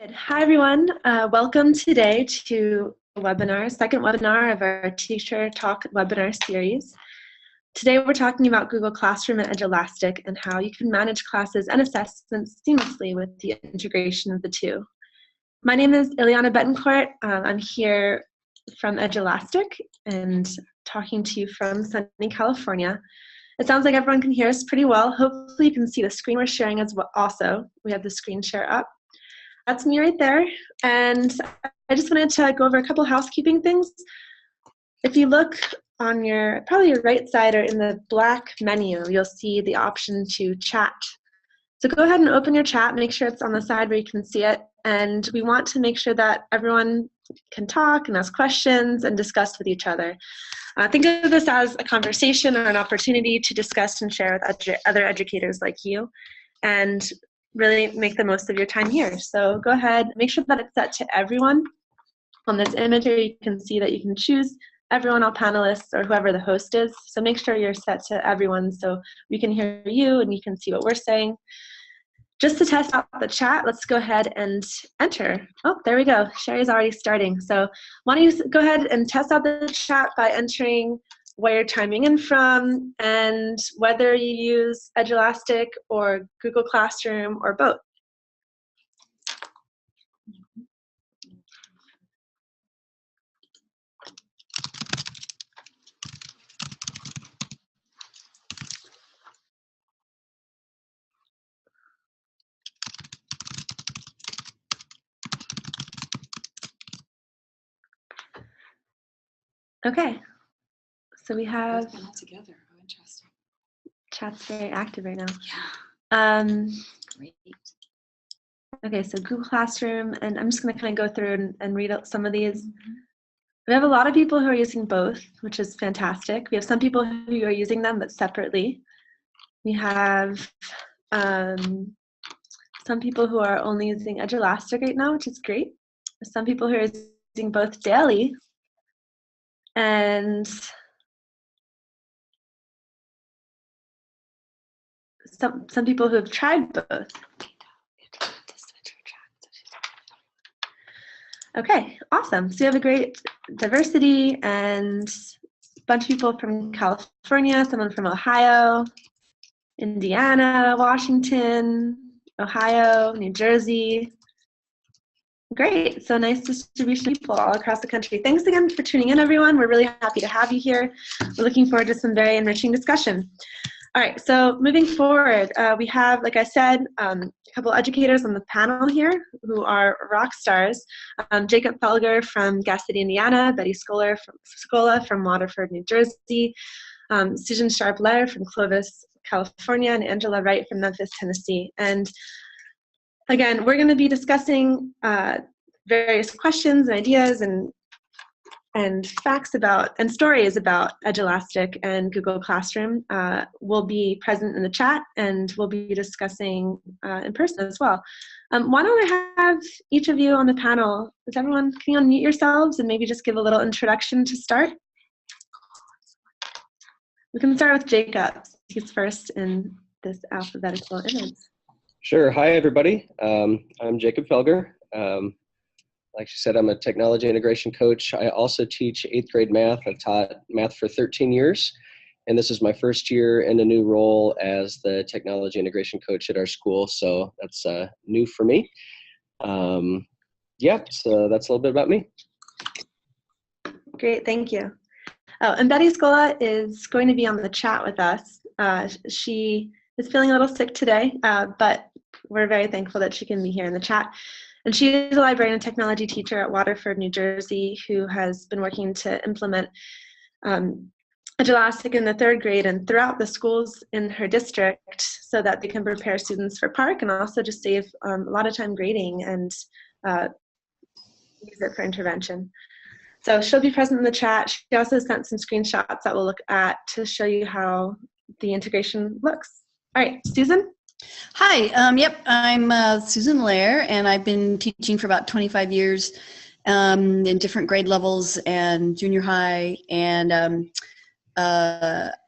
Hi, everyone. Welcome today to a webinar, second webinar of our Teacher Talk webinar series. Today, we're talking about Google Classroom and Edulastic and how you can manage classes and assessments seamlessly with the integration of the two. My name is Ileana Betancourt. I'm here from Edulastic and talking to you from sunny California. It sounds like everyone can hear us pretty well. Hopefully, you can see the screen we're sharing as well. Also, we have the screen share up. That's me right there, and I just wanted to go over a couple housekeeping things. If you look on probably your right side or in the black menu, you'll see the option to chat. So go ahead and open your chat, make sure it's on the side where you can see it, and we want to make sure that everyone can talk and ask questions and discuss with each other. Think of this as a conversation or an opportunity to discuss and share with other educators like you, and really make the most of your time here. So go ahead, make sure that it's set to everyone. On this image here, you can see that you can choose everyone, all panelists, or whoever the host is. So make sure you're set to everyone so we can hear you and you can see what we're saying. Just to test out the chat, let's go ahead and enter. Oh, there we go. Sherry's already starting. So why don't you go ahead and test out the chat by entering where you're chiming in from, and whether you use Edulastic or Google Classroom or both. Okay, so we have all together. Oh, interesting. Chat's very active right now. Yeah. Great. Okay, so Google Classroom, and I'm just going to kind of go through and read out some of these. We have a lot of people who are using both, which is fantastic. We have some people who are using them, but separately. We have some people who are only using Edulastic right now, which is great. Some people who are using both daily, and some people who have tried both. Okay, awesome. So you have a great diversity and a bunch of people from California, someone from Ohio, Indiana, Washington, Ohio, New Jersey. Great, so nice distribution of people all across the country. Thanks again for tuning in, everyone. We're really happy to have you here. We're looking forward to some very enriching discussion. All right, so moving forward, we have, like I said, a couple educators on the panel here who are rock stars. Jacob Felger from Gas City, Indiana, Betty Scola from Waterford, New Jersey, Susan Sharp-Lair from Clovis, California, and Angela Wright from Memphis, Tennessee. And again, we're going to be discussing various questions and ideas and facts about and stories about Edulastic and Google Classroom. Will be present in the chat, and we'll be discussing in person as well. Why don't I have each of you on the panel? Is everyone, can you unmute yourselves and maybe just give a little introduction to start? We can start with Jacob. He's first in this alphabetical image. Sure. Hi, everybody. I'm Jacob Felger. Like she said, I'm a technology integration coach. I also teach 8th grade math. I've taught math for 13 years, and this is my first year in a new role as the technology integration coach at our school, so that's new for me. Yeah, so that's a little bit about me. Great, thank you. Oh, and Betty Scola is going to be on the chat with us. She is feeling a little sick today, but we're very thankful that she can be here in the chat. And she is a librarian and technology teacher at Waterford, New Jersey, who has been working to implement Edulastic in the 3rd grade and throughout the schools in her district so that they can prepare students for PARCC and also just save a lot of time grading and use it for intervention. So she'll be present in the chat. She also sent some screenshots that we'll look at to show you how the integration looks. All right, Susan? Hi, yep, I'm Susan Lair, and I've been teaching for about 25 years in different grade levels and junior high, and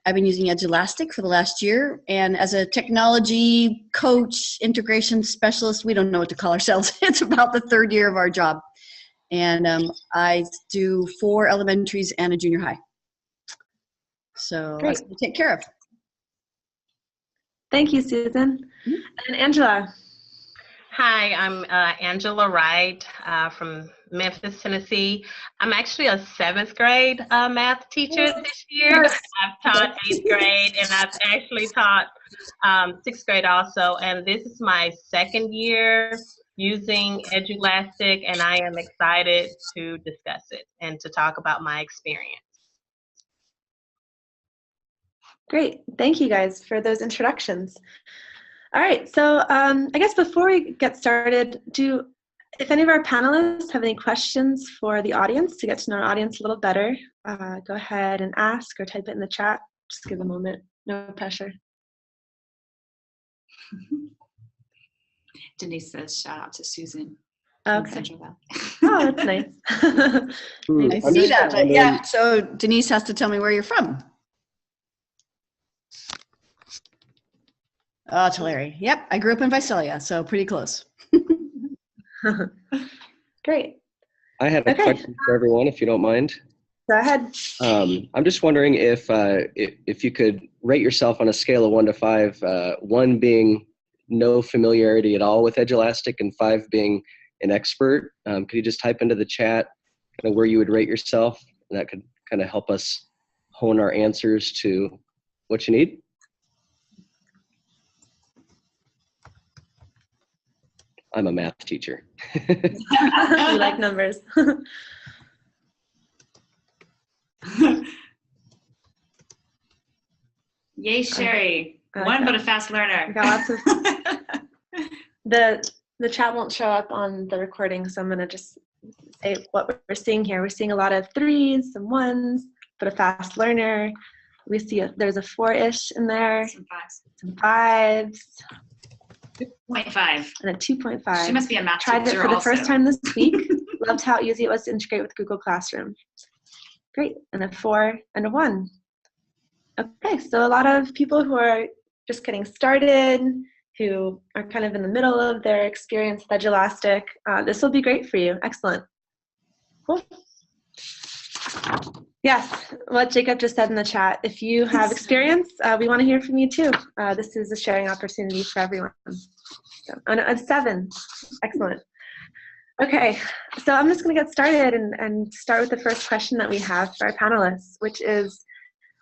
I've been using Edulastic for the last year, and as a technology coach, integration specialist, we don't know what to call ourselves. It's about the third year of our job. And I do 4 elementaries and a junior high. So Great. that's what I take care of. Thank you, Susan. And Angela. Hi, I'm Angela Wright from Memphis, Tennessee. I'm actually a 7th grade math teacher this year. Yes. I've taught 8th grade and I've actually taught 6th grade also. And this is my 2nd year using Edulastic, and I am excited to discuss it and to talk about my experience. Great. Thank you guys for those introductions. All right, so I guess before we get started, if any of our panelists have any questions for the audience to get to know our audience a little better, go ahead and ask or type it in the chat. Just give a moment, no pressure. Denise says, shout out to Susan. Okay. Central Oh, that's nice. I see that, but yeah, so Denise has to tell me where you're from. Oh, Tulare. Yep, I grew up in Visalia, so pretty close. Great. I have a question for everyone, if you don't mind. Go ahead. I'm just wondering if you could rate yourself on a scale of 1 to 5, 1 being no familiarity at all with Edulastic and 5 being an expert. Could you just type into the chat kind of where you would rate yourself? And that could kind of help us hone our answers to what you need. I'm a math teacher. You like numbers. Yay, Sherry. One but a fast learner. We got lots of the chat won't show up on the recording, so I'm gonna just say what we're seeing here. We're seeing a lot of 3s, some 1s, but a fast learner. We see there's a 4-ish in there. Some 5s. 2.5. And a 2.5. She must be a math Tried it teacher for the also. first time this week. Loved how easy it was to integrate with Google Classroom. Great. And a 4 and a 1. Okay, so a lot of people who are just getting started, who are kind of in the middle of their experience with Edulastic, this will be great for you. Excellent. Cool. Yes, what Jacob just said in the chat. If you have experience, we want to hear from you too. This is a sharing opportunity for everyone. So, a 7. Excellent. Okay, so I'm just going to get started and start with the first question that we have for our panelists, which is,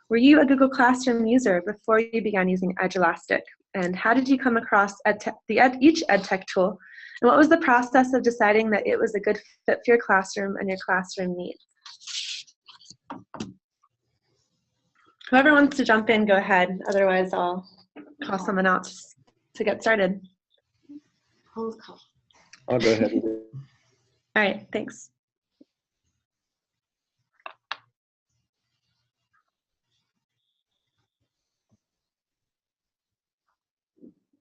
were you a Google Classroom user before you began using Edulastic? And how did you come across each EdTech tool? And what was the process of deciding that it was a good fit for your classroom and your classroom needs? Whoever wants to jump in, go ahead. Otherwise, I'll call someone else to get started. I'll go ahead. All right, thanks.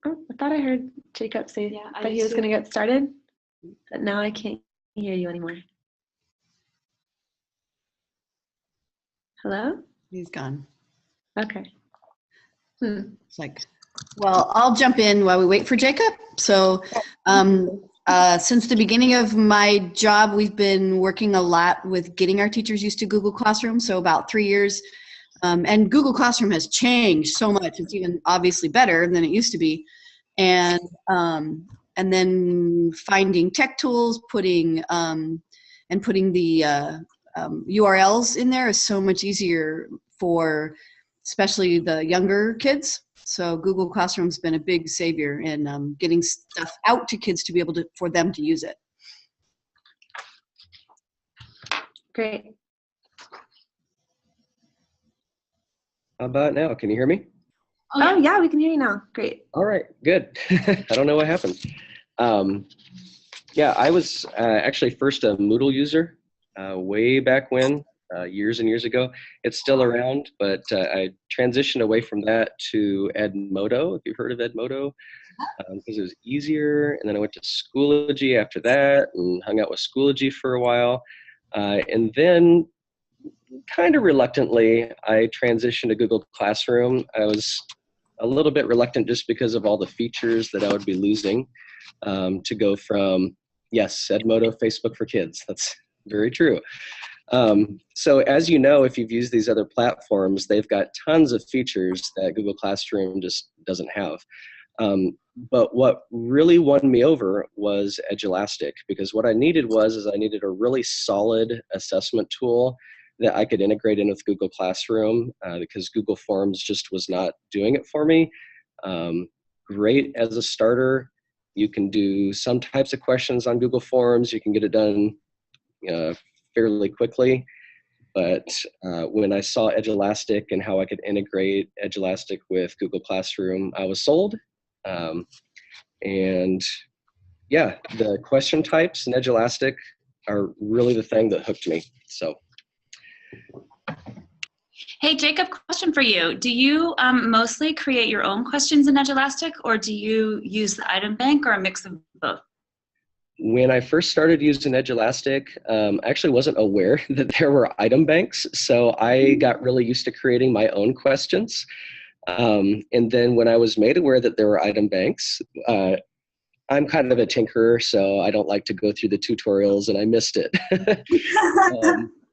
Oh, I thought I heard Jacob say that he was going to get started, but now I can't hear you anymore. Hello? He's gone. Okay. It's like, well, I'll jump in while we wait for Jacob. So since the beginning of my job, we've been working a lot with getting our teachers used to Google Classroom, so about 3 years. And Google Classroom has changed so much. It's even obviously better than it used to be. And then finding tech tools, putting the URLs in there is so much easier for especially the younger kids. So Google Classroom's been a big savior in getting stuff out to kids to be able to, for them to use it. Great. How about now? Can you hear me? Oh, yeah, we can hear you now. Great. All right, good. I don't know what happened. Yeah, I was actually first a Moodle user way back when, years and years ago. It's still around, but I transitioned away from that to Edmodo, if you've heard of Edmodo, because it was easier. And then I went to Schoology after that and hung out with Schoology for a while. And then kind of reluctantly, I transitioned to Google Classroom. I was a little bit reluctant just because of all the features that I would be losing, to go from, yes, Edmodo, Facebook for Kids. That's very true. So as you know, if you've used these other platforms, they've got tons of features that Google Classroom just doesn't have. But what really won me over was Edulastic, because what I needed was I needed a really solid assessment tool that I could integrate in with Google Classroom, because Google Forms just was not doing it for me. Great as a starter. You can do some types of questions on Google Forms. You can get it done fairly quickly. But when I saw Edulastic and how I could integrate Edulastic with Google Classroom, I was sold. And yeah, the question types in Edulastic are really the thing that hooked me. So. Hey, Jacob, question for you. Do you mostly create your own questions in Edulastic, or do you use the item bank, or a mix of both? When I first started using Edulastic, I actually wasn't aware that there were item banks, so I got really used to creating my own questions. And then when I was made aware that there were item banks, I'm kind of a tinkerer, so I don't like to go through the tutorials, and I missed it.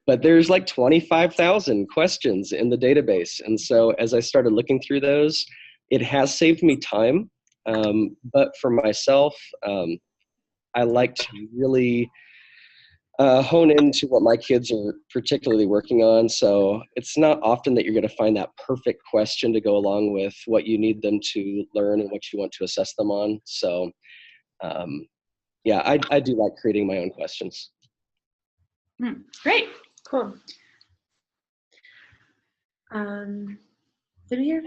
But there's like 25,000 questions in the database. And so as I started looking through those, it has saved me time. But for myself, I like to really hone into what my kids are particularly working on. So it's not often that you're going to find that perfect question to go along with what you need them to learn and what you want to assess them on. So yeah, I do like creating my own questions. Great. Cool. Did we hear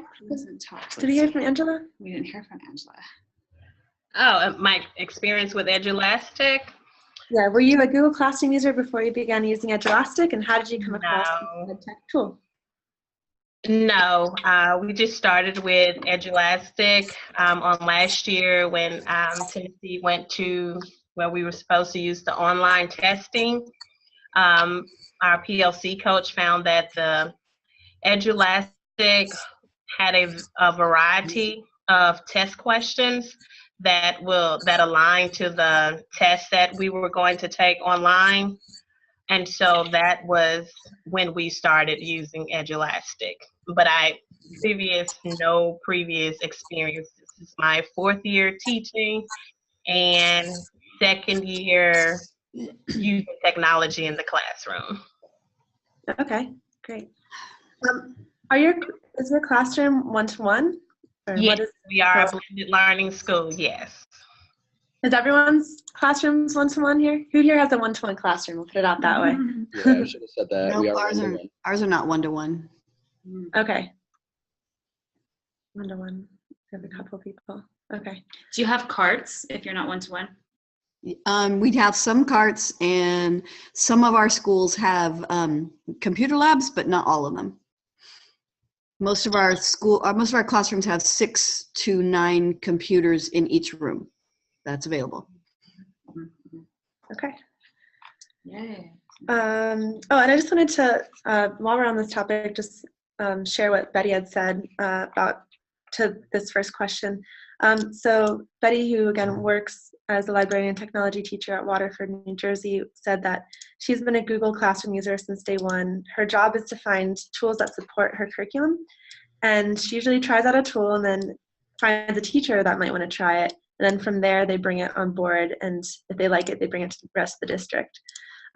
from Angela? We didn't hear from Angela. Oh, my experience with Edulastic? Yeah, were you a Google Classroom user before you began using Edulastic, and how did you come across the tech tool? No, we just started with Edulastic on last year when Tennessee went to where we were supposed to use the online testing. Our PLC coach found that the Edulastic had a variety of test questions that align to the test that we were going to take online. And so that was when we started using Edulastic. But no previous experience. This is my 4th year teaching and 2nd year using technology in the classroom. Okay, great. Is your classroom one-to-one? Yes, we are a blended learning school, yes. Is everyone's classrooms one-to-one here? Who here has a one-to-one classroom? We'll put it out that way. Yeah, I should have said that. No, we are ours are not one-to-one. Okay. One-to-one. We have a couple people. Okay. Do you have carts if you're not one-to-one? We have some carts, and some of our schools have computer labs, but not all of them. Most of our classrooms have 6 to 9 computers in each room that's available. Okay. Yay. And I just wanted to, while we're on this topic, just share what Betty had said to this first question. So Betty, who again works as a librarian and technology teacher at Waterford, New Jersey, said that she's been a Google Classroom user since day one. Her job is to find tools that support her curriculum, and she usually tries out a tool and then finds a teacher that might want to try it, and then from there they bring it on board, and if they like it, they bring it to the rest of the district.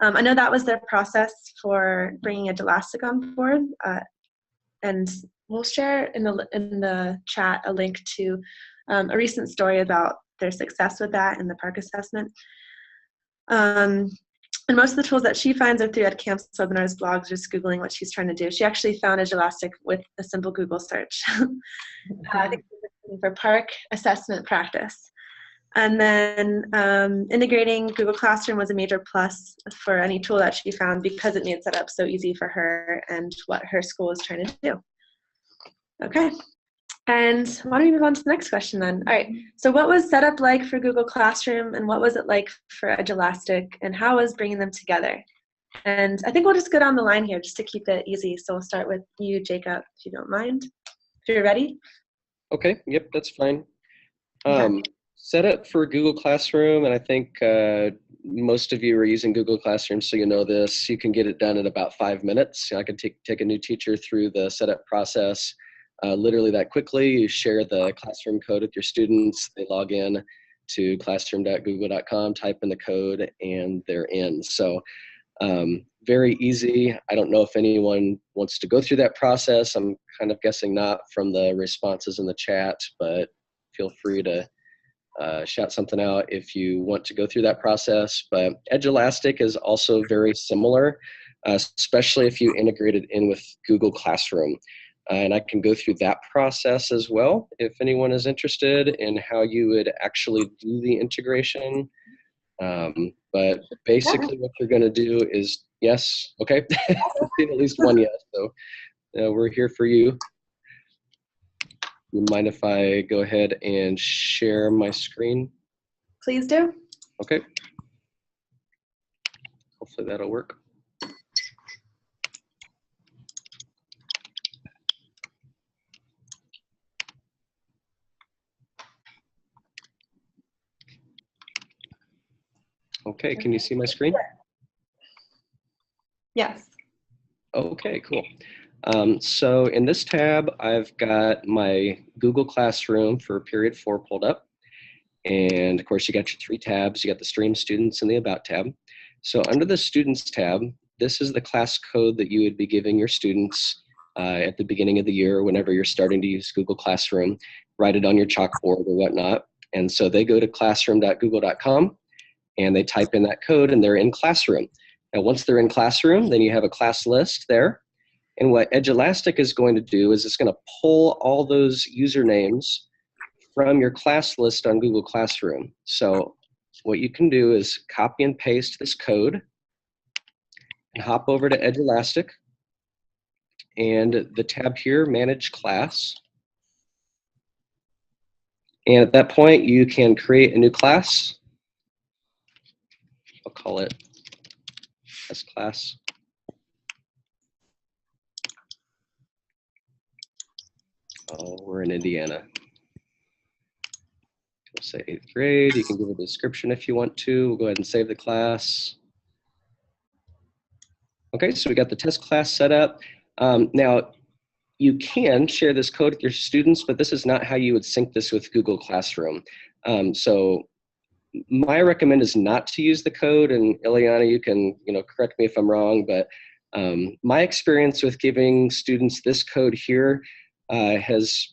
I know that was their process for bringing Edulastic on board, and we'll share in the chat a link to a recent story about their success with that in the Park assessment. And most of the tools that she finds are through EdCamp's webinars, blogs, just Googling what she's trying to do. She actually found Edulastic with a simple Google search. I think for Park assessment practice. And then integrating Google Classroom was a major plus for any tool that she found because it made setup so easy for her and what her school is trying to do. Okay. And why don't we move on to the next question then? All right, so what was setup like for Google Classroom, and what was it like for Edulastic, and how was bringing them together? And I think we'll just go down the line here just to keep it easy. So we'll start with you, Jacob, if you don't mind. If you're ready. Okay, yep, that's fine. Okay. Set up for Google Classroom, and I think most of you are using Google Classroom, so you know this. You can get it done in about 5 minutes. I can take a new teacher through the setup process literally that quickly. You share the classroom code with your students. They log in to classroom.google.com, type in the code, and they're in. So very easy. I don't know if anyone wants to go through that process. I'm kind of guessing not from the responses in the chat, but feel free to shout something out if you want to go through that process. But Edulastic is also very similar, especially if you integrate it in with Google Classroom. And I can go through that process as well if anyone is interested in how you would actually do the integration. But basically what you're going to do is, yes, okay, I've seen at least one yes, so we're here for you. You mind if I go ahead and share my screen? Please do. Okay. Hopefully that'll work. Okay, can you see my screen? Yes. Okay, cool. So in this tab, I've got my Google Classroom for period 4 pulled up. And of course, you got your 3 tabs. You got the Stream Students and the About tab. So under the Students tab, this is the class code that you would be giving your students at the beginning of the year, whenever you're starting to use Google Classroom. Write it on your chalkboard or whatnot. And so they go to classroom.google.com and they type in that code and they're in Classroom. Now, once they're in Classroom, then you have a class list there. And what Edulastic is going to do is it's going to pull all those usernames from your class list on Google Classroom. So what you can do is copy and paste this code and hop over to Edulastic and the tab here, Manage Class. And at that point, you can create a new class. I'll call it S class. Oh, we're in Indiana. We'll say 8th grade. You can give a description if you want to. We'll go ahead and save the class. Okay, so we got the test class set up. Now, you can share this code with your students, but this is not how you would sync this with Google Classroom. So my recommend is not to use the code, and Ileana, you can correct me if I'm wrong, but my experience with giving students this code here has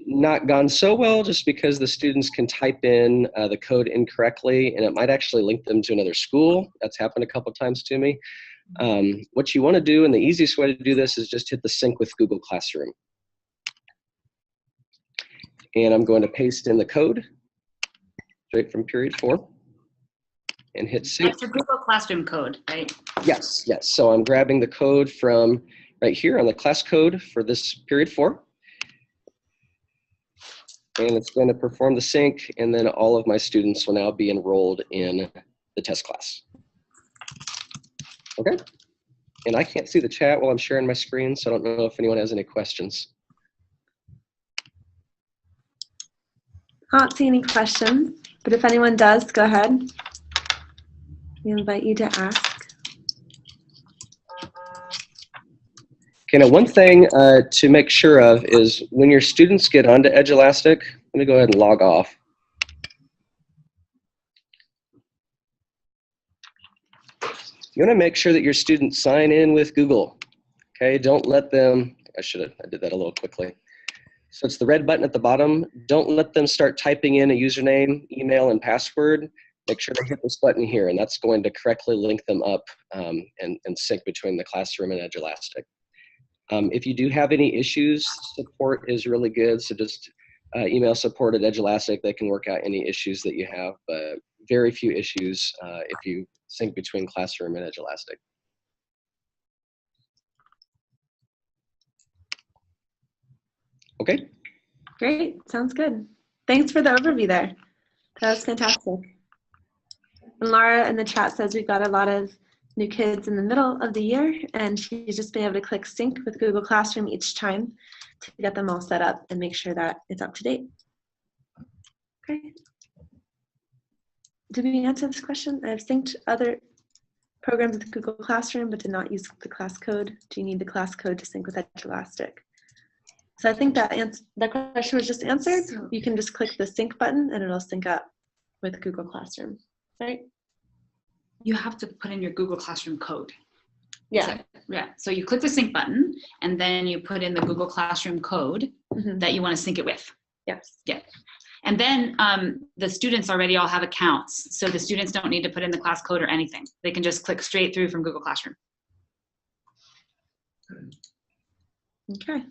not gone so well, just because the students can type in the code incorrectly and it might actually link them to another school. That's happened a couple times to me. What you want to do, and the easiest way to do this, is just hit the sync with Google Classroom. And I'm going to paste in the code straight from period 4 and hit sync. That's a Google Classroom code, right? Yes, yes. So I'm grabbing the code from right here on the class code for this period 4. And it's going to perform the sync, and then all of my students will now be enrolled in the test class. Okay. And I can't see the chat while I'm sharing my screen, so I don't know if anyone has any questions. I don't see any questions, but if anyone does, go ahead. We invite you to ask. Okay, now one thing to make sure of is when your students get onto Edulastic, let me go ahead and log off. You want to make sure that your students sign in with Google. Okay, don't let them, I did that a little quickly. So it's the red button at the bottom. Don't let them start typing in a username, email, and password. Make sure they hit this button here, and that's going to correctly link them up and sync between the classroom and Edulastic. If you do have any issues, support is really good. So just email support at Edulastic. They can work out any issues that you have, but very few issues if you sync between Classroom and Edulastic. Okay. Great, sounds good. Thanks for the overview there. That was fantastic. And Laura in the chat says we've got a lot of new kids in the middle of the year, and she's just been able to click sync with Google Classroom each time to get them all set up and make sure that it's up to date. Okay. Did we answer this question? I've synced other programs with Google Classroom, but did not use the class code. Do you need the class code to sync with Edulastic? So I think that question was just answered. You can just click the sync button and it'll sync up with Google Classroom, right? You have to put in your Google Classroom code. Yeah. Yeah. So you click the sync button and then you put in the Google Classroom code that you want to sync it with. Yes. Yeah. And then the students already all have accounts. So the students don't need to put in the class code or anything. They can just click straight through from Google Classroom. Okay.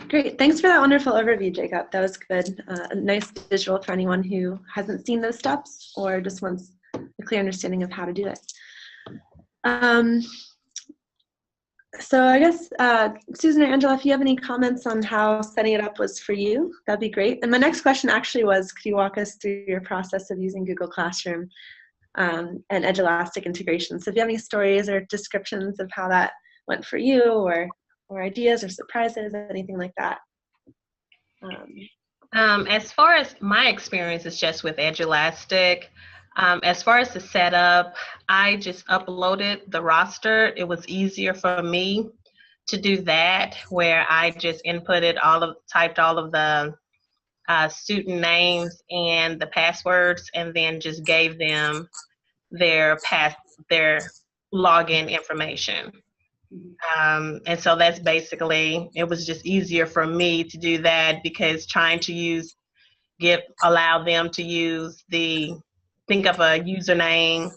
Great. Thanks for that wonderful overview, Jacob. That was good. A nice visual for anyone who hasn't seen those steps or just wants a clear understanding of how to do it. So I guess, Susan or Angela, if you have any comments on how setting it up was for you, that'd be great. And my next question actually was, could you walk us through your process of using Google Classroom and Edulastic integration? So if you have any stories or descriptions of how that went for you, or ideas or surprises, anything like that. As far as my experience is just with Edulastic, as far as the setup, I just uploaded the roster. It was easier for me to do that, where I just typed all of the student names and the passwords, and then just gave them their login information. And so that's basically, it was just easier for me to do that, because trying to allow them to use think of a username,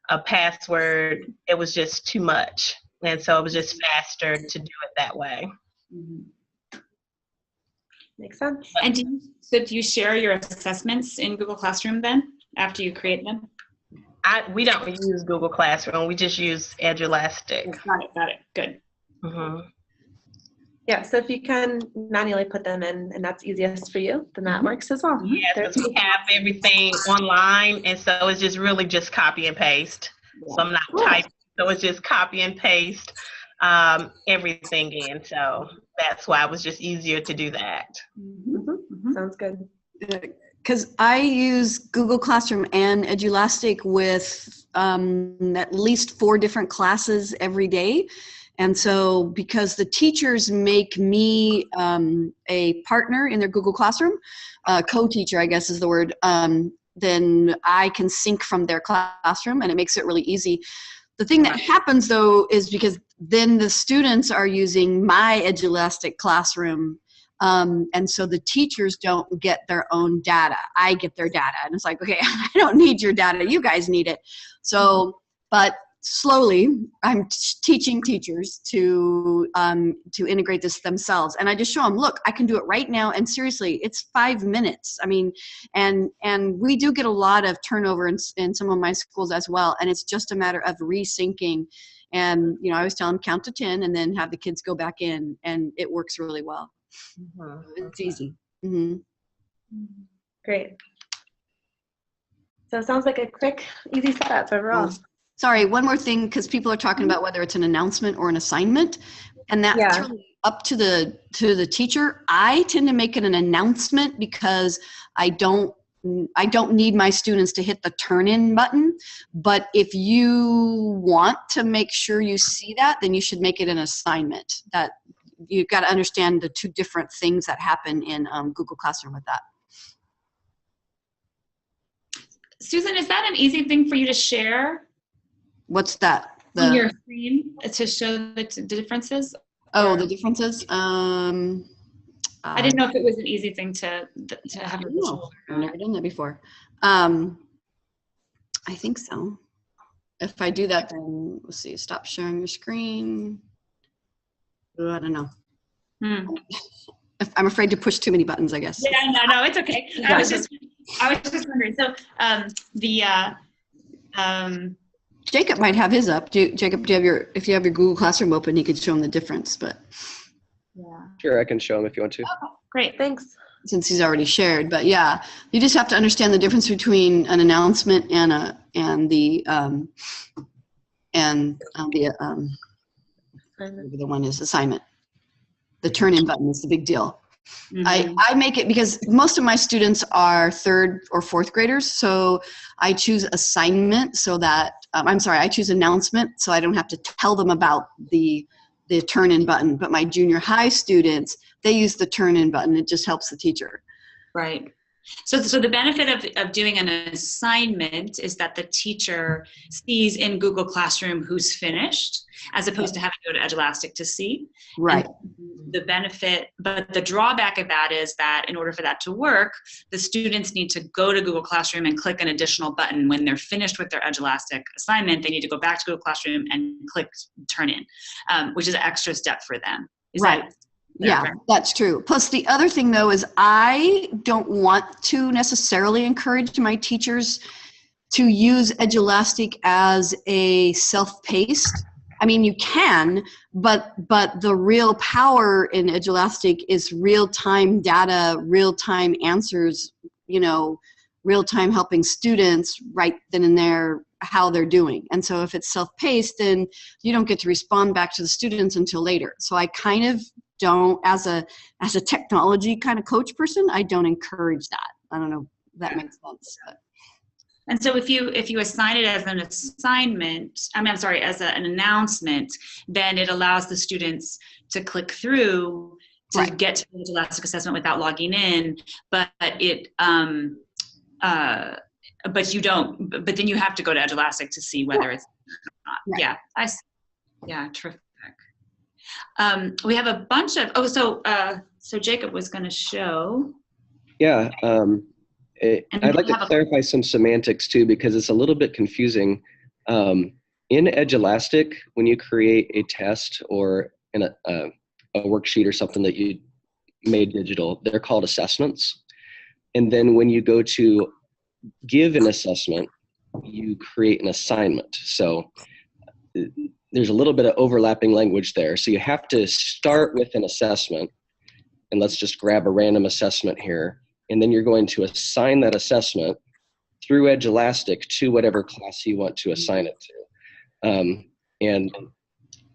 a password, it was just too much. And so it was just faster to do it that way. Makes sense. And do you share your assessments in Google Classroom then, after you create them? We don't use Google Classroom. We just use Edulastic. Got it. Good. Yeah, so if you can manually put them in and that's easiest for you, then that works as well. Yeah, because we have everything online, and so it's just really just copy and paste. Yeah. So I'm not typing, so it's just copy and paste everything in. So that's why it was just easier to do that. Sounds good. Because I use Google Classroom and Edulastic with at least 4 different classes every day. And so because the teachers make me a partner in their Google Classroom, co-teacher, I guess is the word, then I can sync from their classroom, and it makes it really easy. The thing that happens, though, is because then the students are using my Edulastic classroom, and so the teachers don't get their own data. I get their data, and it's like, okay, I don't need your data. You guys need it. So, but slowly, I'm teaching teachers to integrate this themselves, and I just show them, look, I can do it right now, and seriously, it's 5 minutes. I mean, and we do get a lot of turnover in some of my schools as well, and it's just a matter of resyncing. And I always tell them count to 10, and then have the kids go back in, and it works really well. It's easy. Great. So it sounds like a quick, easy setup overall. Sorry, one more thing, because people are talking about whether it's an announcement or an assignment, and that's really up to the teacher. I tend to make it an announcement because I don't need my students to hit the turn-in button. But if you want to make sure you see that, then you should make it an assignment. That you've got to understand the 2 different things that happen in Google Classroom with that. Susan, is that an easy thing for you to share? What's that? On your screen to show the differences? Oh, the differences? I didn't know if it was an easy thing to have. I've never done that before. I think so. If I do that, then let's see. Stop sharing your screen. I don't know. I'm afraid to push too many buttons, I guess. Yeah, no, it's okay. I was just wondering. So Jacob might have his up. Jacob, if you have your Google Classroom open, he could show him the difference. But sure, I can show him if you want to. Oh, great, thanks. Since he's already shared, but yeah, you just have to understand the difference between an announcement and the and whatever the one is, assignment. The turn-in button is the big deal. Mm-hmm. I make it because most of my students are 3rd or 4th graders, so I choose assignment so that, I choose announcement so I don't have to tell them about the turn-in button. But my junior high students, they use the turn-in button. It just helps the teacher. Right. So the benefit of doing an assignment is that the teacher sees in Google Classroom who's finished, as opposed to having to go to Edulastic to see. Right. And the benefit, but the drawback of that is that in order for that to work, the students need to go to Google Classroom and click an additional button. When they're finished with their Edulastic assignment, they need to go back to Google Classroom and click turn in, which is an extra step for them. Is right. Yeah, that's true. Plus the other thing though is I don't want to necessarily encourage my teachers to use Edulastic as a self-paced. I mean, you can, but the real power in Edulastic is real-time data, real-time answers, real-time helping students right then and there how they're doing. And so if it's self-paced, then you don't get to respond back to the students until later. So I kind of don't, as a technology kind of coach person, I don't encourage that. I don't know if that makes sense. But. And so if you assign it as an assignment, as an announcement, then it allows the students to click through to right. get to the Edulastic assessment without logging in, but then you have to go to Edulastic to see whether it's not. Right. Yeah, terrific. We have a bunch of, so Jacob was going to show. Yeah, I'd like to clarify some semantics too, because it's a little bit confusing. In Edulastic, when you create a test or a worksheet or something that you made digital, they're called assessments. And then when you go to give an assessment, you create an assignment. So there's a little bit of overlapping language there. So you have to start with an assessment, and let's just grab a random assessment here. And then you're going to assign that assessment through Edulastic to whatever class you want to assign it to. And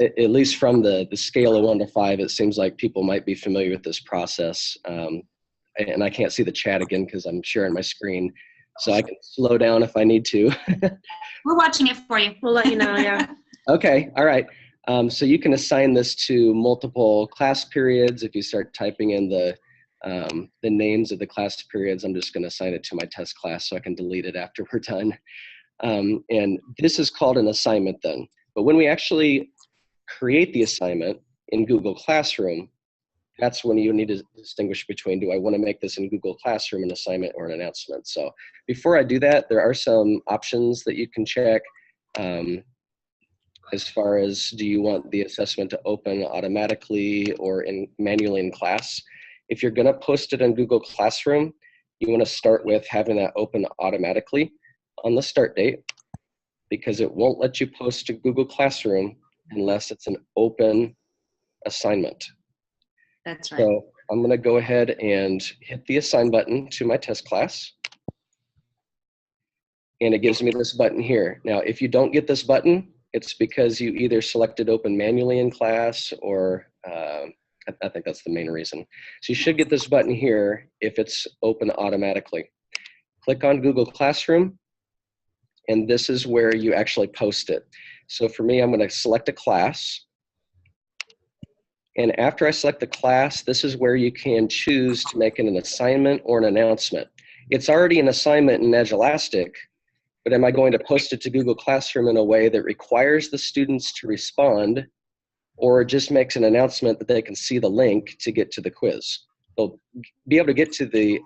at least from the scale of 1 to 5, it seems like people might be familiar with this process. And I can't see the chat again because I'm sharing my screen. So I can slow down if I need to. We're watching it for you. We'll let you know, yeah. Okay, all right. So you can assign this to multiple class periods. If you start typing in the names of the class periods, I'm just going to assign it to my test class so I can delete it after we're done. And this is called an assignment then. But when we actually create the assignment in Google Classroom, that's when you need to distinguish between, do I want to make this in Google Classroom an assignment or an announcement? So before I do that, there are some options that you can check. As far as, do you want the assessment to open automatically or manually in class? If you're going to post it in Google Classroom, you want to start with having that open automatically on the start date, because it won't let you post to Google Classroom unless it's an open assignment. That's right. So I'm going to go ahead and hit the assign button to my test class. And it gives me this button here. Now, if you don't get this button, it's because you either selected open manually in class or I think that's the main reason. So you should get this button here if it's open automatically. Click on Google Classroom, and this is where you actually post it. So for me, I'm going to select a class. And after I select the class, this is where you can choose to make it an assignment or an announcement. It's already an assignment in Edulastic, but am I going to post it to Google Classroom in a way that requires the students to respond, or just makes an announcement that they can see the link to get to the quiz? They'll be able to get to the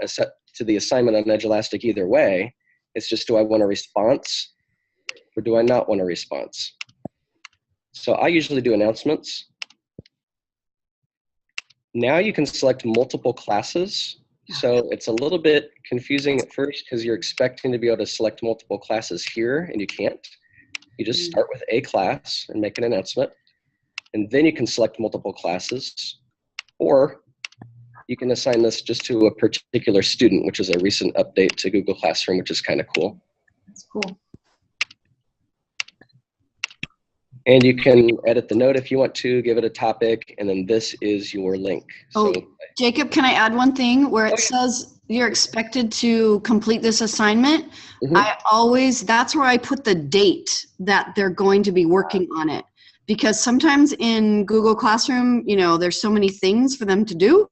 assignment on Edulastic either way. It's just, do I want a response or do I not want a response? So I usually do announcements. Now you can select multiple classes. So it's a little bit confusing at first because you're expecting to be able to select multiple classes here, and you can't. You just start with a class and make an announcement, and then you can select multiple classes, or you can assign this just to a particular student, which is a recent update to Google Classroom, which is kind of cool. That's cool. And you can edit the note if you want to, give it a topic, and then this is your link. Oh, So, Jacob, can I add one thing where it says you're expected to complete this assignment? That's where I put the date that they're going to be working on it. Because sometimes in Google Classroom, you know, there's so many things for them to do.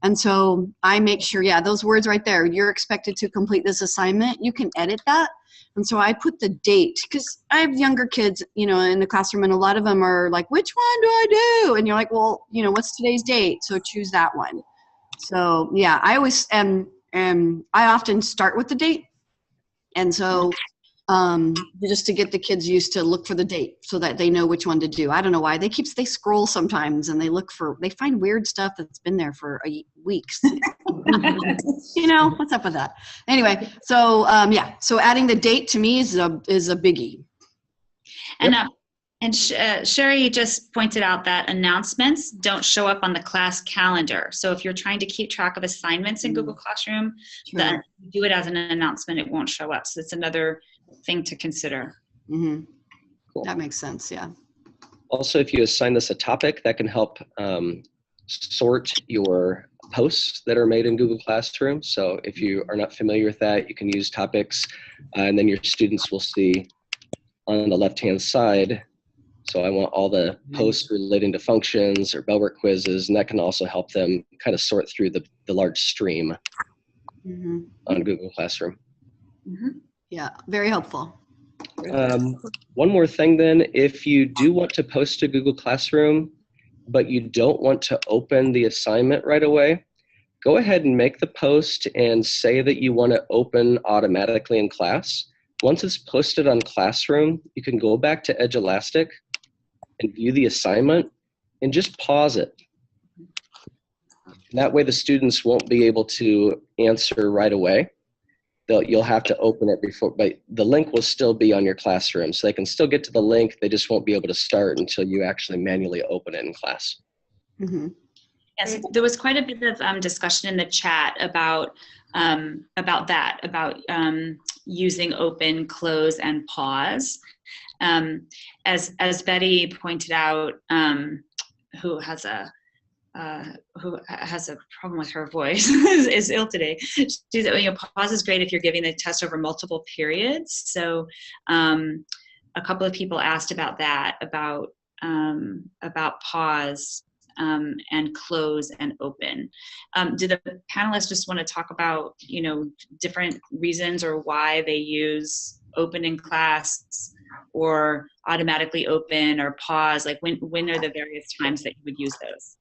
And so I make sure, yeah, those words right there, you're expected to complete this assignment, you can edit that. And so I put the date, because I have younger kids, you know, in the classroom, and a lot of them are like, which one do I do? And you're like, well, you know, what's today's date? So choose that one. So yeah, I always, I often start with the date. And so just to get the kids used to look for the date so that they know which one to do. I don't know why they scroll sometimes and they find weird stuff that's been there for weeks. You know, what's up with that? Anyway, so yeah, so adding the date to me is a biggie. And Sherry just pointed out that announcements don't show up on the class calendar. So if you're trying to keep track of assignments in Google Classroom, then do it as an announcement, it won't show up. So it's another thing to consider. Cool. That makes sense, yeah. Also, if you assign this a topic, that can help sort your posts that are made in Google Classroom. So if you are not familiar with that, you can use topics, and then your students will see on the left-hand side. So I want all the posts relating to functions or Bellwork quizzes, and that can also help them kind of sort through the large stream on Google Classroom. Yeah, very helpful. One more thing then, if you do want to post to Google Classroom, but you don't want to open the assignment right away, go ahead and make the post and say that you want to open automatically in class. Once it's posted on Classroom, you can go back to Edulastic and view the assignment and just pause it. That way the students won't be able to answer right away. You'll have to open it before, but the link will still be on your classroom. So they can still get to the link, they just won't be able to start until you actually manually open it in class. Yes, there was quite a bit of discussion in the chat about using open, close, and pause. As Betty pointed out, who has a problem with her voice, is ill today. Pause is great if you're giving the test over multiple periods. So a couple of people asked about that, about pause and close and open. Do the panelists just want to talk about, different reasons or why they use open in class or automatically open or pause? Like when are the various times that you would use those?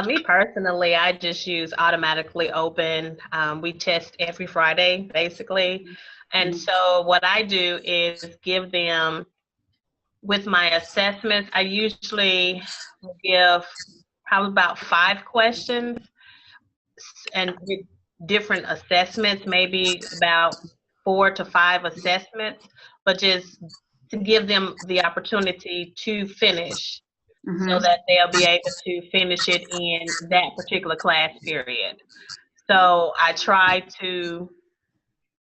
Me personally, I just use automatically open. We test every Friday, basically. And so what I do is give them, with my assessments, I usually give probably about 5 questions, and with different assessments, maybe about 4 to 5 assessments, but just to give them the opportunity to finish. So that they'll be able to finish it in that particular class period. So I try to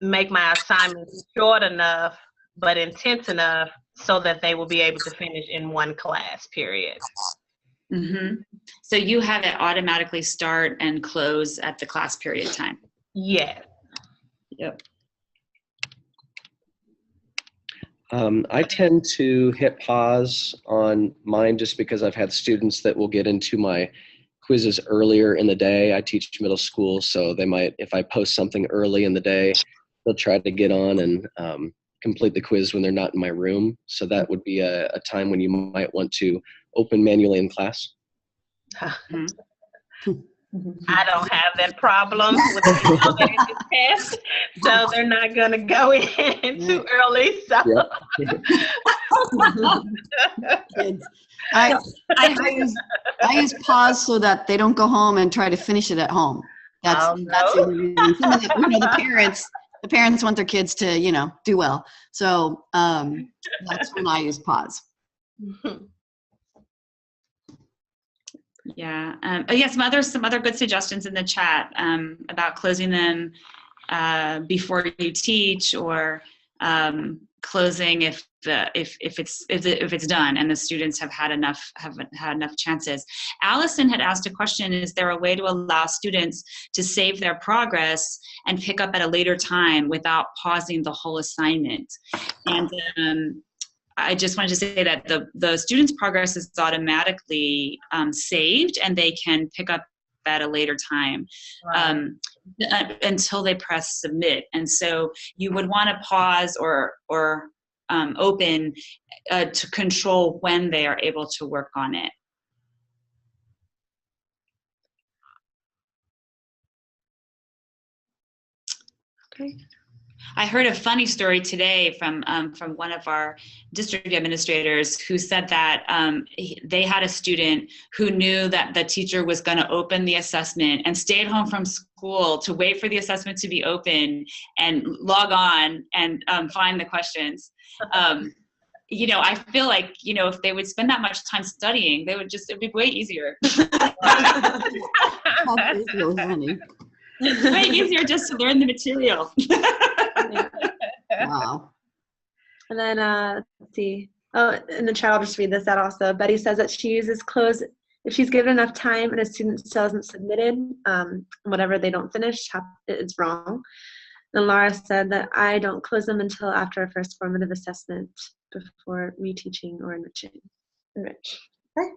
make my assignments short enough, but intense enough so that they will be able to finish in one class period. So you have it automatically start and close at the class period time? Yes. Yep. I tend to hit pause on mine just because I've had students that will get into my quizzes earlier in the day. I teach middle school, so they might, if I post something early in the day, they'll try to get on and complete the quiz when they're not in my room. So that would be a time when you might want to open manually in class. I don't have that problem with the test, so they're not going to go in too early. So I use pause so that they don't go home and try to finish it at home. That's the reason. The parents want their kids to do well. So that's when I use pause. Yeah. Some other good suggestions in the chat about closing them before you teach, or closing if it's done and the students have had enough chances. Allison had asked a question: is there a way to allow students to save their progress and pick up at a later time without pausing the whole assignment? And I just wanted to say that the students' progress is automatically saved, and they can pick up at a later time, right, until they press submit. And so you would want to pause or open to control when they are able to work on it. Okay. I heard a funny story today from one of our district administrators who said that they had a student who knew that the teacher was going to open the assessment and stayed home from school to wait for the assessment to be open and log on and find the questions. You know, I feel like, you know, if they would spend that much time studying, it'd be way easier. Way easier just to learn the material. Wow. And then let's see. Oh, in the chat, I'll just read this out also. Betty says that she uses close if she's given enough time and a student still hasn't submitted whatever they don't finish, it's wrong. And Laura said that I don't close them until after a first formative assessment before reteaching or enriching. Okay.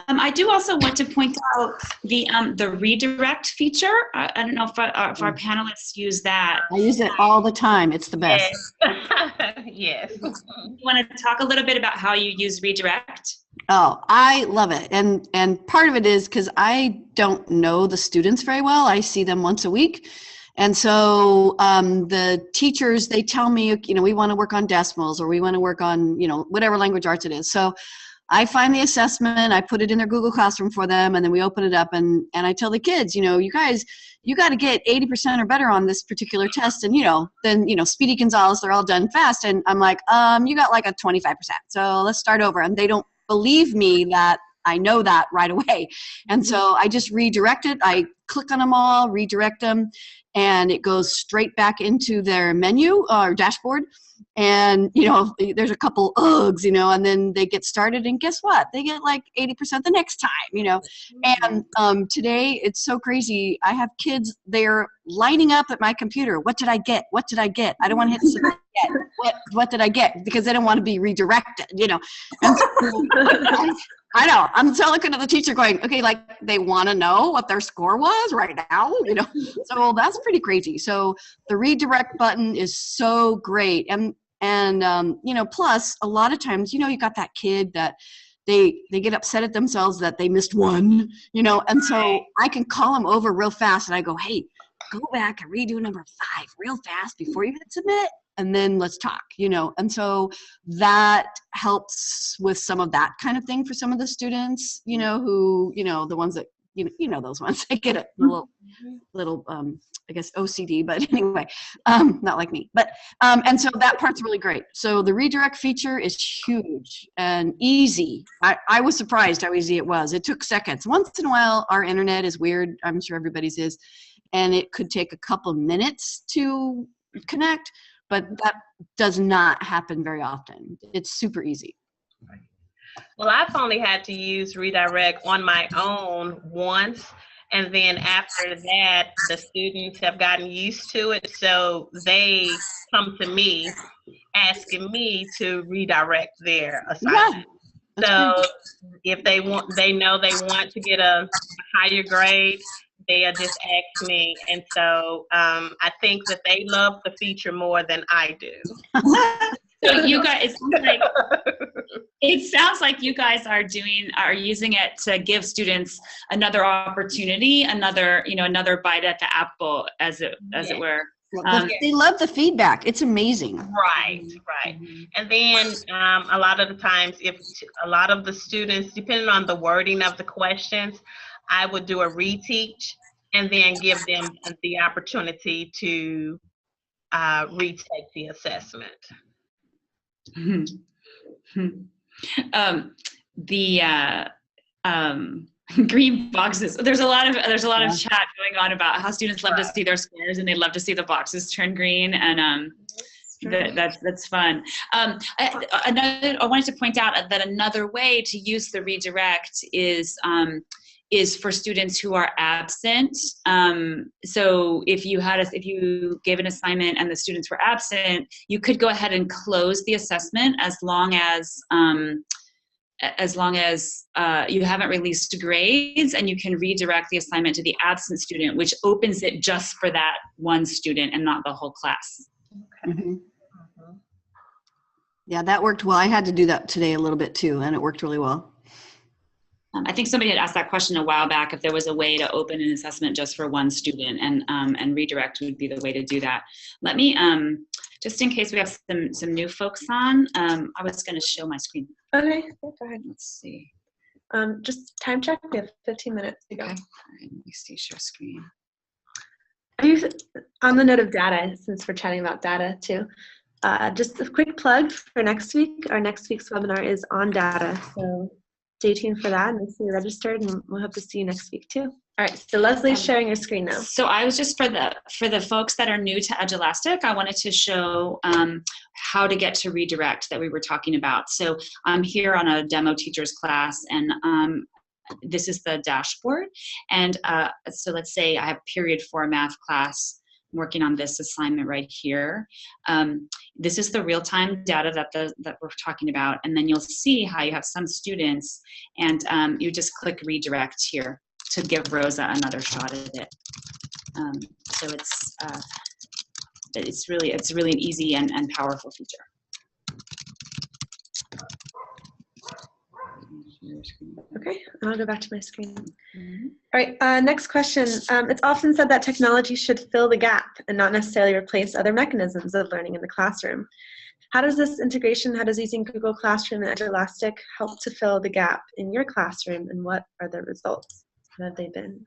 I do also want to point out the redirect feature. I don't know if our panelists use that. I use it all the time. It's the best. Yes. You want to talk a little bit about how you use redirect? Oh, I love it. And part of it is because I don't know the students very well. I see them once a week. And so the teachers, they tell me, you know, we want to work on decimals, or we want to work on, you know, whatever language arts it is. So I find the assessment, I put it in their Google Classroom for them, and then we open it up, and I tell the kids, you know, you guys, you got to get 80% or better on this particular test. And, you know, then, you know, Speedy Gonzalez, they're all done fast. And I'm like, you got like a 25%. So let's start over. And they don't believe me that I know that right away. And so I just redirect it. I click on them all, redirect them, and it goes straight back into their menu or dashboard. And, you know, there's a couple ughs, you know, and then they get started, and guess what? They get like 80% the next time, you know. And today it's so crazy. I have kids, they're lining up at my computer. What did I get? What did I get? I don't want to hit submit yet. What did I get? Because they don't want to be redirected, you know. And so, I know. I'm still looking at the teacher going, okay, like they want to know what their score was right now, you know. So that's pretty crazy. So the redirect button is so great. And you know, plus a lot of times, you know, you got that kid that they get upset at themselves that they missed one, you know, and so I can call them over real fast, and I go, hey, go back and redo number 5 real fast before you hit submit, and then let's talk, you know. And so that helps with some of that kind of thing for some of the students, you know, who, you know, the ones that, you know, those ones that get a little I guess OCD, but anyway, not like me, but, and so that part's really great. So the redirect feature is huge and easy. I was surprised how easy it was. It took seconds. Once in a while, our internet is weird. I'm sure everybody's is, and it could take a couple minutes to connect, but that does not happen very often. It's super easy. Well, I've only had to use redirect on my own once, and then after that, the students have gotten used to it, so they come to me asking me to redirect their assignment. Yeah, so if they know they want to get a higher grade, they'll just ask me, and so I think that they love the feature more than I do. So you guys, it sounds like you guys are using it to give students another opportunity, another bite at the apple, as it were. They love the feedback. It's amazing. Right. And then a lot of the times, if a lot of the students, depending on the wording of the questions, I would do a reteach and then give them the opportunity to retake the assessment. The green boxes. There's a lot of chat going on about how students love to see their scores and they love to see the boxes turn green. And That's fun. I wanted to point out that another way to use the redirect is for students who are absent. So if you gave an assignment and the students were absent, you could go ahead and close the assessment as long as you haven't released grades, and you can redirect the assignment to the absent student, which opens it just for that one student and not the whole class. Okay. Mm-hmm. Yeah, that worked well. I had to do that today a little bit too, and it worked really well. I think somebody had asked that question a while back, if there was a way to open an assessment just for one student, and redirect would be the way to do that. Let me, just in case we have some new folks on, I was going to show my screen. Okay, go ahead. Let's see. Just time check. We have 15 minutes to go. Okay. All right, let me see, share screen. Are you, on the note of data, since we're chatting about data too, just a quick plug for next week. Our next week's webinar is on data, so stay tuned for that and make sure you're registered, and we'll hope to see you next week too. All right, so Leslie's sharing your screen now. So I was just, for the folks that are new to Edulastic, I wanted to show how to get to redirect that we were talking about. So I'm here on a demo teacher's class, and this is the dashboard. And so let's say I have period 4 math class. I'm working on this assignment right here. This is the real-time data that we're talking about, and then you'll see how you have some students, and you just click redirect here to give Rosa another shot at it. So it's really an easy and powerful feature. Okay, I'll go back to my screen. Mm-hmm. All right, next question. It's often said that technology should fill the gap and not necessarily replace other mechanisms of learning in the classroom. How does this integration, how does using Google Classroom and Edulastic help to fill the gap in your classroom, and what are the results? What have they been?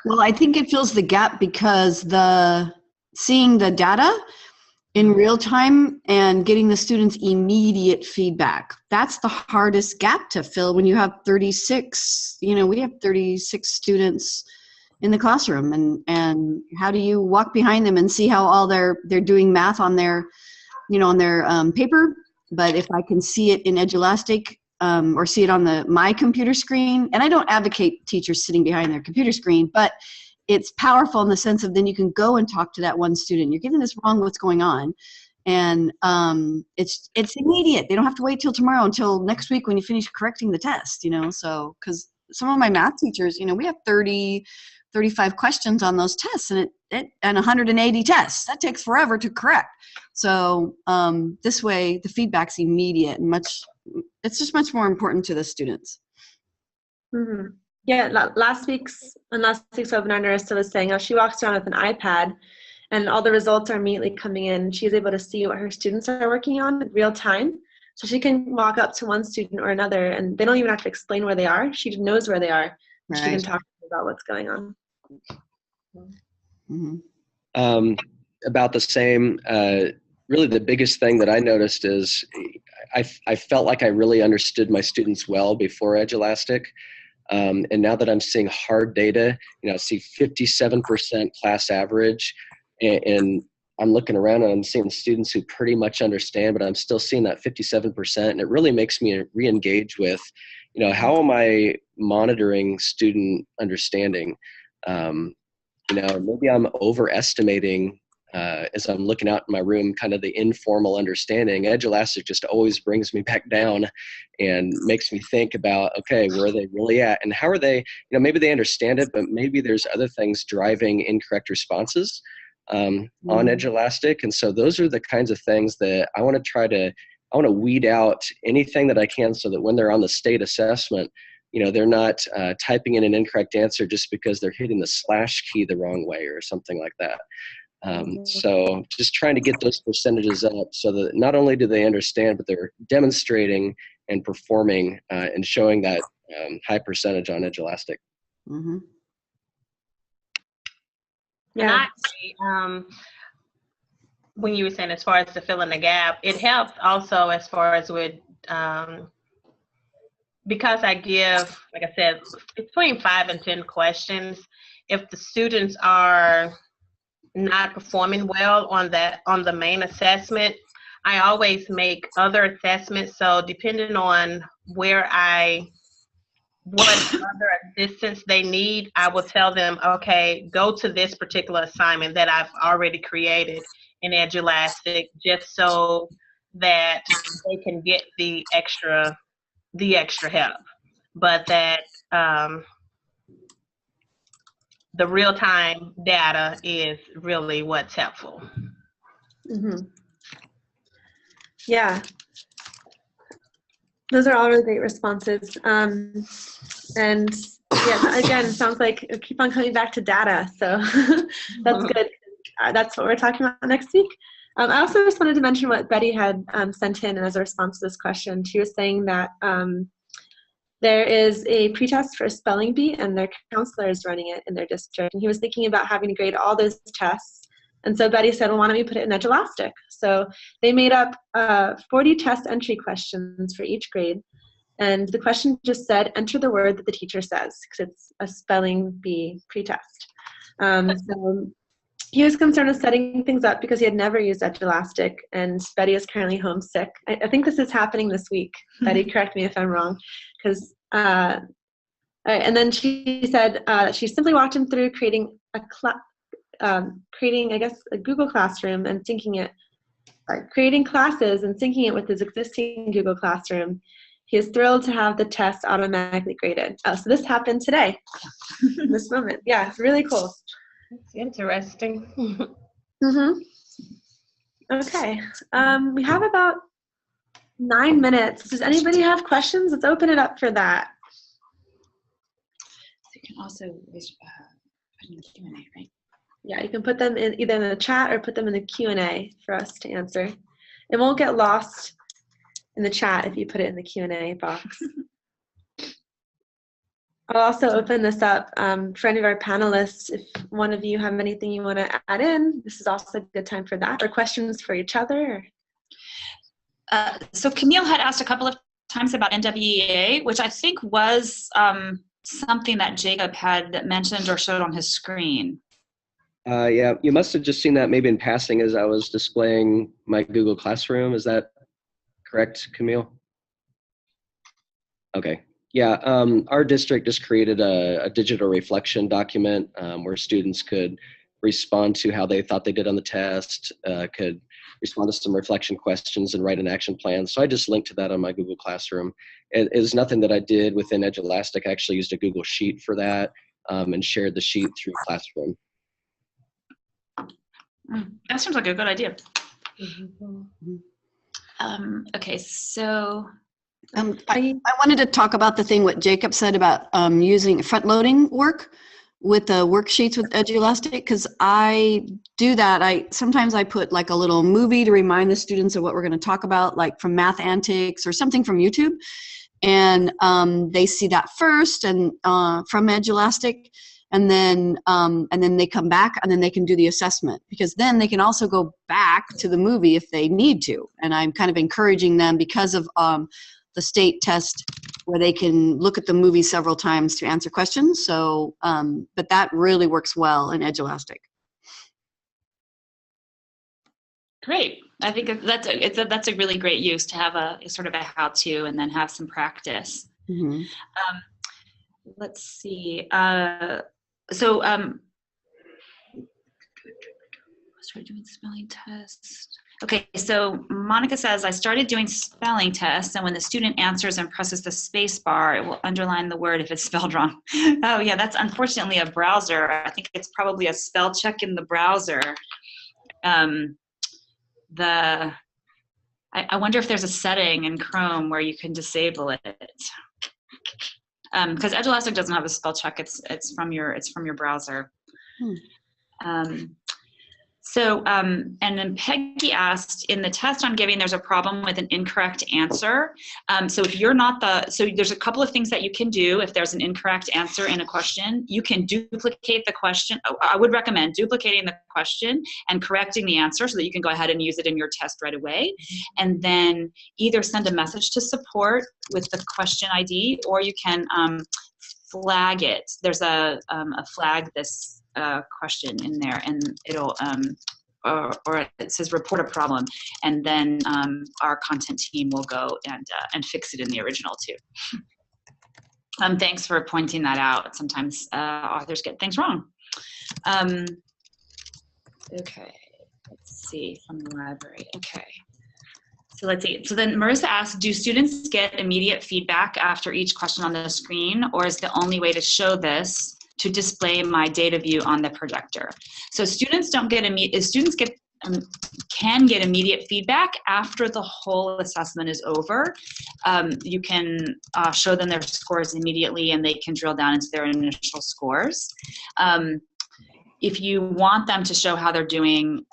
Well, I think it fills the gap because seeing the data in real time and getting the students immediate feedback, that's the hardest gap to fill when you have 36, we have 36 students in the classroom, and how do you walk behind them and see how all they're doing math on their, on their paper, but if I can see it in Edulastic, or see it on my computer screen, and I don't advocate teachers sitting behind their computer screen, but it's powerful in the sense of then you can go and talk to that one student. You're getting this wrong, what's going on? And it's immediate. They don't have to wait till tomorrow, until next week when you finish correcting the test, so, because some of my math teachers, we have 35 questions on those tests, and 180 tests. That takes forever to correct. So this way the feedback's immediate, and it's just much more important to the students. Mm-hmm. Yeah, last week's webinar, Narissa was saying how she walks around with an iPad and all the results are immediately coming in. She's able to see what her students are working on in real time. So she can walk up to one student or another, and they don't even have to explain where they are. She knows where they are. Right. She can talk to them about what's going on. Mm-hmm. About the same, really the biggest thing that I noticed is I felt like I really understood my students well before Edulastic. And now that I'm seeing hard data, I see 57% class average, and I'm looking around and I'm seeing students who pretty much understand, but I'm still seeing that 57%, and it really makes me re-engage with, how am I monitoring student understanding? Maybe I'm overestimating as I'm looking out in my room, kind of the informal understanding. Edulastic just always brings me back down and makes me think about, okay, where are they really at? And how are they, maybe they understand it, but maybe there's other things driving incorrect responses on Edulastic. And so those are the kinds of things that I want to weed out anything that I can, so that when they're on the state assessment, they're not typing in an incorrect answer just because they're hitting the / key the wrong way or something like that. So just trying to get those percentages up so that not only do they understand, but they're demonstrating and performing and showing that high percentage on Edulastic. Mm-hmm. Yeah. When you were saying as far as to fill in the gap, it helps also as far as with, because I give, like I said, between 5 and 10 questions. If the students are not performing well on the main assessment, I always make other assessments. So depending on what other assistance they need, I will tell them, okay, go to this particular assignment that I've already created in Edulastic, just so that they can get the extra help. But that the real-time data is really what's helpful. Mm-hmm. Yeah. Those are all really great responses. And yeah, again, sounds like keep on coming back to data. So that's good. That's what we're talking about next week. I also just wanted to mention what Betty had sent in as a response to this question. She was saying that there is a pretest for a spelling bee, and their counselor is running it in their district. And he was thinking about having to grade all those tests. And so Betty said, well, why don't we put it in Edulastic? So they made up 40 test entry questions for each grade. And the question just said, enter the word that the teacher says, because it's a spelling bee pretest. So he was concerned with setting things up because he had never used Edulastic, and Betty is currently homesick. I think this is happening this week. Betty, correct me if I'm wrong. And then she said she simply walked him through creating a Google Classroom and creating classes and syncing it with his existing Google Classroom. He is thrilled to have the test automatically graded. Oh, so this happened today, this moment. Yeah, it's really cool. It's interesting. Mm-hmm. Okay, we have about 9 minutes. Does anybody have questions? Let's open it up for that. So you can also put in the Q&A, right? Yeah, you can put them in either in the chat or put them in the Q&A for us to answer. It won't get lost in the chat if you put it in the Q&A box. I'll also open this up for any of our panelists. If one of you have anything you want to add in, this is also a good time for that, or questions for each other. So Camille had asked a couple of times about NWEA, which I think was something that Jacob had mentioned or showed on his screen. Yeah, you must have just seen that maybe in passing as I was displaying my Google Classroom. Is that correct, Camille? Okay. Yeah, our district just created a digital reflection document where students could respond to how they thought they did on the test, could respond to some reflection questions and write an action plan. So I just linked to that on my Google Classroom. It is nothing that I did within Edulastic. I actually used a Google Sheet for that and shared the sheet through Classroom. That seems like a good idea. Mm-hmm. Okay, so I wanted to talk about the thing what Jacob said about using front-loading work with the worksheets with Edulastic, because I do that. Sometimes I put like a little movie to remind the students of what we're going to talk about, like from Math Antics or something from YouTube, and they see that first and from Edulastic. And then they come back and then they can do the assessment, because then they can also go back to the movie if they need to. And I'm kind of encouraging them because of the state test where they can look at the movie several times to answer questions. So, but that really works well in Edulastic. great. I think that's a really great use to have a sort of a how-to and then have some practice. Mm-hmm. Let's see. Started doing spelling tests. Okay, so Monica says, I started doing spelling tests, and when the student answers and presses the space bar, it will underline the word if it's spelled wrong. Oh yeah, that's unfortunately a browser. I think it's probably a spell check in the browser. I wonder if there's a setting in Chrome where you can disable it. Because Edulastic doesn't have a spell check. It's from your browser. And then Peggy asked, in the test I'm giving, there's a problem with an incorrect answer. So if you're not so there's a couple of things that you can do if there's an incorrect answer in a question. You can duplicate the question. I would recommend duplicating the question and correcting the answer so that you can go ahead and use it in your test right away. And then either send a message to support with the question ID, or you can flag it. There's a flag this question in there, and it'll or it says report a problem, and then our content team will go and fix it in the original too. Thanks for pointing that out. Sometimes authors get things wrong. Okay, let's see from the library. Okay, so let's see. So then Marissa asked, do students get immediate feedback after each question on the screen, or is the only way to show this to display my data view on the projector? So students don't get can get immediate feedback after the whole assessment is over. You can show them their scores immediately, and they can drill down into their initial scores. If you want them to show how they're doing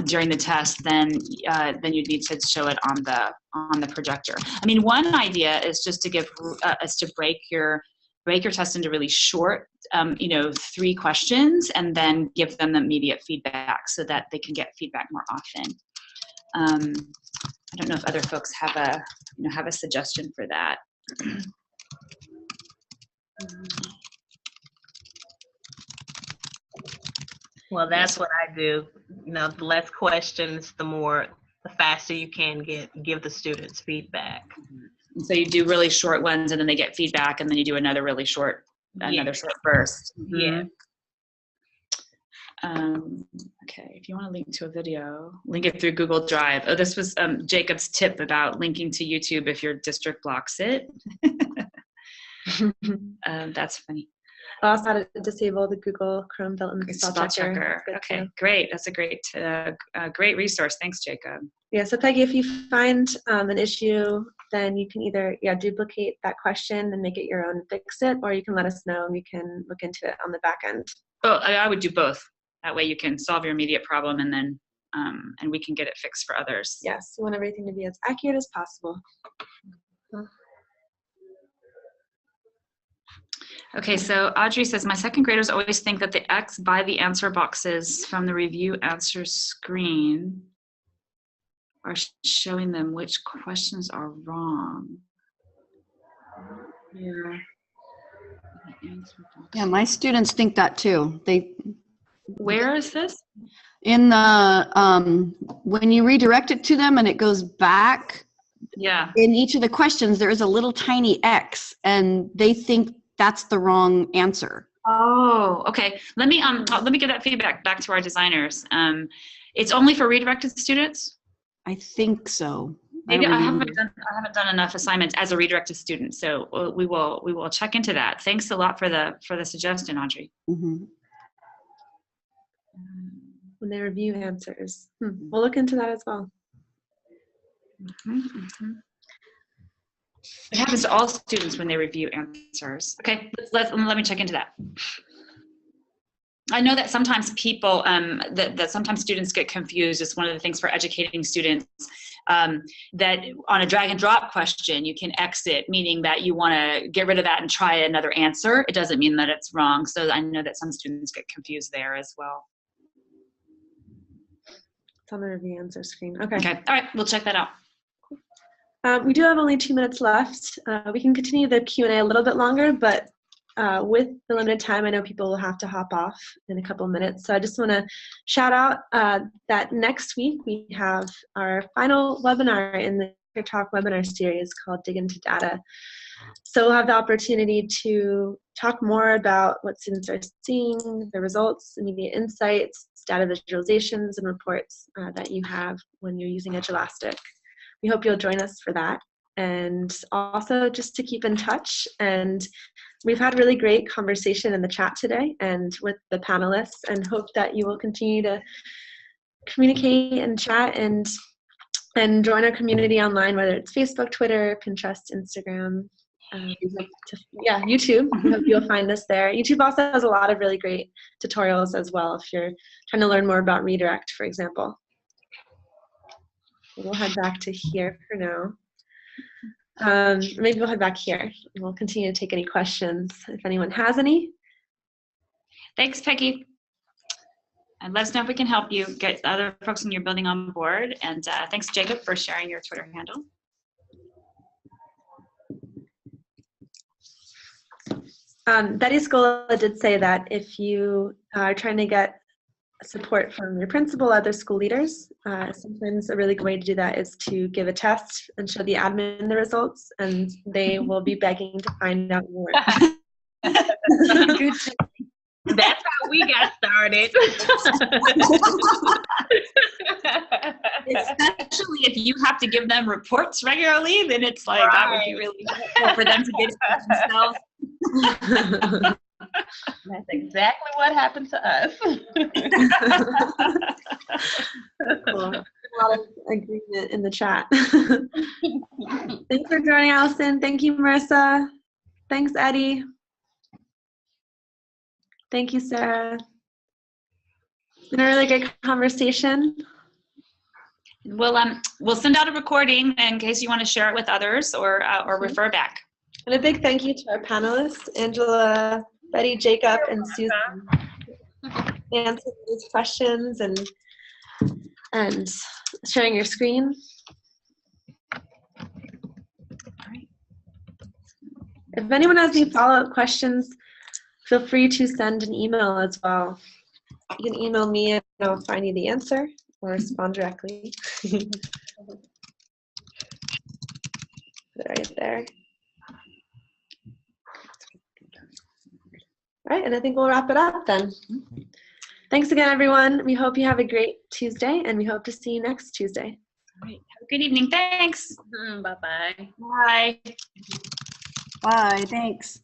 during the test, then you need to show it on the projector. I mean, one idea is just to break your test into really short, 3 questions, and then give them immediate feedback so that they can get feedback more often. I don't know if other folks have a suggestion for that. Well, that's what I do. The less questions, the faster you can give the students feedback. And so you do really short ones, and then they get feedback, and then you do another really short, short burst. Yeah. Okay, if you want to link to a video, link it through Google Drive. Oh, this was Jacob's tip about linking to YouTube if your district blocks it. That's funny. I also had to disable the Google Chrome built-in spell checker. Okay, great. That's a great resource. Thanks, Jacob. Yeah, so Peggy, if you find an issue, then you can either duplicate that question and make it your own, fix it, or you can let us know and we can look into it on the back end. Oh, I would do both. That way you can solve your immediate problem, and then and we can get it fixed for others. Yes, we want everything to be as accurate as possible. Okay, so Audrey says, my second graders always think that the X by the answer boxes from the review answer screen are showing them which questions are wrong. Yeah, my students think that too. Where is this? In the, when you redirect it to them and it goes back, in each of the questions, there is a little tiny X, and they think that's the wrong answer. Oh, okay. Let me get that feedback back to our designers. It's only for redirected students? I think so. Maybe I haven't done enough assignments as a redirected student, so we will check into that. Thanks a lot for the suggestion, Audrey. Mm-hmm. When they review answers, we'll look into that as well. Mm-hmm, mm-hmm. It happens to all students when they review answers. Okay, let me check into that. I know that sometimes people, that sometimes students get confused. It's one of the things for educating students, that on a drag and drop question, you can exit, meaning that you want to get rid of that and try another answer. It doesn't mean that it's wrong. So I know that some students get confused there as well. It's on the review answer screen. Okay. Okay, all right, we'll check that out. We do have only 2 minutes left. We can continue the Q&A a little bit longer, but with the limited time, I know people will have to hop off in a couple of minutes. So I just want to shout out that next week we have our final webinar in the Teacher Talk webinar series called Dig Into Data. So we'll have the opportunity to talk more about what students are seeing, the results, immediate insights, data visualizations, and reports that you have when you're using Edulastic. We hope you'll join us for that. And also just to keep in touch. And we've had really great conversation in the chat today and with the panelists, and hope that you will continue to communicate and chat and join our community online, whether it's Facebook, Twitter, Pinterest, Instagram, YouTube. We hope you'll find us there. YouTube also has a lot of really great tutorials as well if you're trying to learn more about redirect, for example. We'll head back to here for now. Maybe we'll head back here and we'll continue to take any questions if anyone has any. Thanks, Peggy. And let us know if we can help you get other folks in your building on board. And thanks, Jacob, for sharing your Twitter handle. Betty Scola did say that if you are trying to get support from your principal, other school leaders, sometimes a really good way to do that is to give a test and show the admin the results, and they will be begging to find out more. Good. That's how we got started. Especially if you have to give them reports regularly, then it's like that would be really helpful for them to get it themselves. That's exactly what happened to us. Cool. A lot of agreement in the chat. Thanks for joining, Allison. Thank you, Marissa. Thanks, Eddie. Thank you, Sarah. It's been a really good conversation. We'll send out a recording in case you want to share it with others or refer back. And a big thank you to our panelists, Angela, Betty, Jacob, and Susan, answering these questions and sharing your screen. If anyone has any follow-up questions, feel free to send an email as well. You can email me and I'll find you the answer or respond directly. Put it right there. All right, and I think we'll wrap it up then. Thanks again, everyone. We hope you have a great Tuesday, and we hope to see you next Tuesday. All right. Have a good evening. Thanks. Bye-bye. Bye. Bye, thanks.